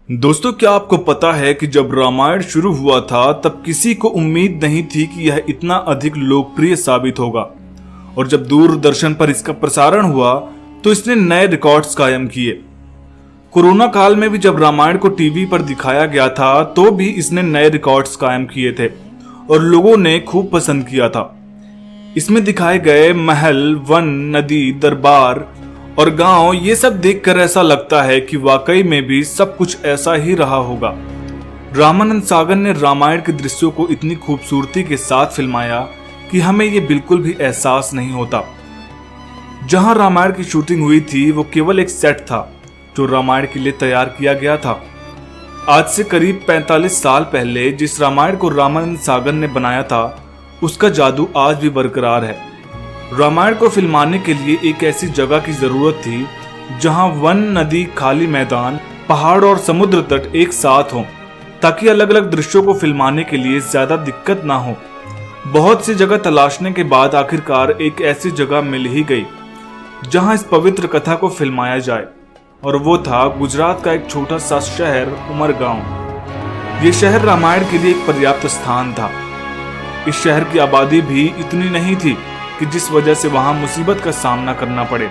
दोस्तों, क्या आपको पता है कि जब रामायण शुरू हुआ था तब किसी को उम्मीद नहीं थी कि यह इतना अधिक लोकप्रिय साबित होगा। और जब दूरदर्शन पर इसका प्रसारण हुआ तो इसने नए रिकॉर्ड्स कायम किए। कोरोना काल में भी जब रामायण को टीवी पर दिखाया गया था तो भी इसने नए रिकॉर्ड्स कायम किए थे और लोगों ने खूब पसंद किया था। इसमें दिखाए गए महल, वन, नदी, दरबार और गांव, ये सब देखकर ऐसा लगता है कि वाकई में भी सब कुछ ऐसा ही रहा होगा। रामानंद सागर ने रामायण के दृश्यों को इतनी खूबसूरती के साथ फिल्माया कि हमें ये बिल्कुल भी एहसास नहीं होता। जहां रामायण की शूटिंग हुई थी वो केवल एक सेट था जो रामायण के लिए तैयार किया गया था। आज से करीब 45 साल पहले जिस रामायण को रामानंद सागर ने बनाया था उसका जादू आज भी बरकरार है। रामायण को फिल्माने के लिए एक ऐसी जगह की जरूरत थी जहां वन, नदी, खाली मैदान, पहाड़ और समुद्र तट एक साथ हों, ताकि अलग अलग दृश्यों को फिल्माने के लिए ज्यादा दिक्कत ना हो। बहुत सी जगह तलाशने के बाद आखिरकार एक ऐसी जगह मिल ही गई जहां इस पवित्र कथा को फिल्माया जाए, और वो था गुजरात का एक छोटा सा शहर उमरगांव। ये शहर रामायण के लिए एक पर्याप्त स्थान था। इस शहर की आबादी भी इतनी नहीं थी कि जिस वजह से वहां मुसीबत का सामना करना पड़े।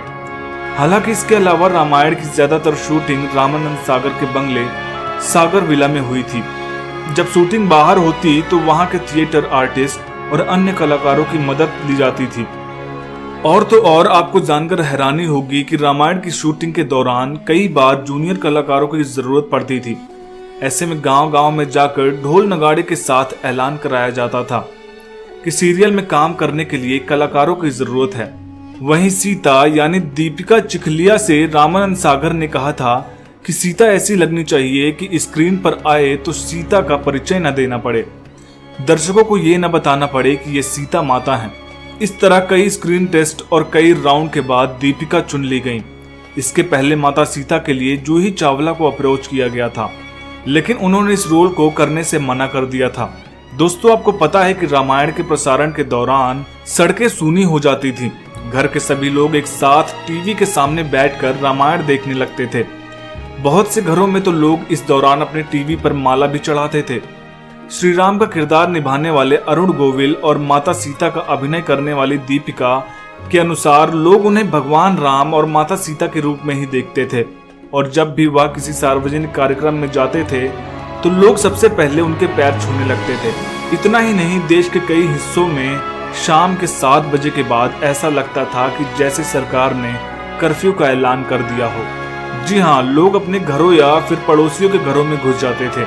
हालांकि इसके अलावा रामायण की ज्यादातर शूटिंग रामानंद सागर के बंगले सागर विला में हुई थी। जब शूटिंग बाहर होती तो वहां के थिएटर आर्टिस्ट और अन्य कलाकारों की मदद ली जाती थी। और तो और आपको जानकर हैरानी होगी कि रामायण की शूटिंग के दौरान कई बार जूनियर कलाकारों की जरूरत पड़ती थी। ऐसे में गांव-गांव में जाकर ढोल नगाड़े के साथ ऐलान कराया जाता था कि सीरियल में काम करने के लिए कलाकारों की जरूरत है। वहीं सीता यानी दीपिका चिखलिया से रामानंद सागर ने कहा था कि सीता ऐसी लगनी चाहिए कि स्क्रीन पर आए तो सीता का परिचय न देना पड़े, दर्शकों को ये न बताना पड़े कि ये सीता माता है। इस तरह कई स्क्रीन टेस्ट और कई राउंड के बाद दीपिका चुन ली गई। इसके पहले माता सीता के लिए जूही चावला को अप्रोच किया गया था, लेकिन उन्होंने इस रोल को करने से मना कर दिया था। दोस्तों, आपको पता है कि रामायण के प्रसारण के दौरान सड़कें सूनी हो जाती थी। घर के सभी लोग एक साथ टीवी के सामने बैठकर रामायण देखने लगते थे। बहुत से घरों में तो लोग इस दौरान अपने टीवी पर माला भी चढ़ाते थे। श्री राम का किरदार निभाने वाले अरुण गोविल और माता सीता का अभिनय करने वाली दीपिका के अनुसार लोग उन्हें भगवान राम और माता सीता के रूप में ही देखते थे। और जब भी वह किसी सार्वजनिक कार्यक्रम में जाते थे तो लोग सबसे पहले उनके पैर छूने लगते थे। इतना ही नहीं, देश के कई हिस्सों में शाम के 7 बजे के बाद ऐसा लगता था कि जैसे सरकार ने कर्फ्यू का ऐलान कर दिया हो। जी हाँ, लोग अपने घरों या फिर पड़ोसियों के घरों में घुस जाते थे,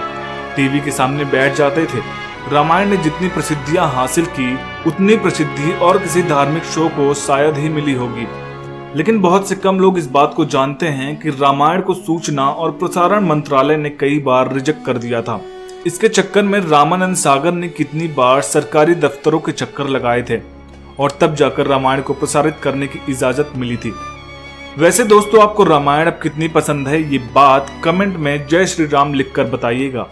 टीवी के सामने बैठ जाते थे। रामायण ने जितनी प्रसिद्धियां हासिल की उतनी प्रसिद्धि और किसी धार्मिक शो को शायद ही मिली होगी। लेकिन बहुत से कम लोग इस बात को जानते हैं कि रामायण को सूचना और प्रसारण मंत्रालय ने कई बार रिजेक्ट कर दिया था। इसके चक्कर में रामानंद सागर ने कितनी बार सरकारी दफ्तरों के चक्कर लगाए थे और तब जाकर रामायण को प्रसारित करने की इजाजत मिली थी। वैसे दोस्तों, आपको रामायण अब कितनी पसंद है ये बात कमेंट में जय श्री राम लिखकर बताइएगा।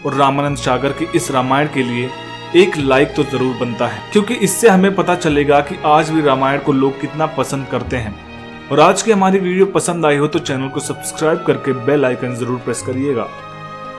और रामानंद सागर के इस रामायण के लिए एक लाइक तो जरूर बनता है, क्योंकि इससे हमें पता चलेगा कि आज भी रामायण को लोग कितना पसंद करते हैं। और आज की हमारी वीडियो पसंद आई हो तो चैनल को सब्सक्राइब करके बेल आइकन जरूर प्रेस करिएगा।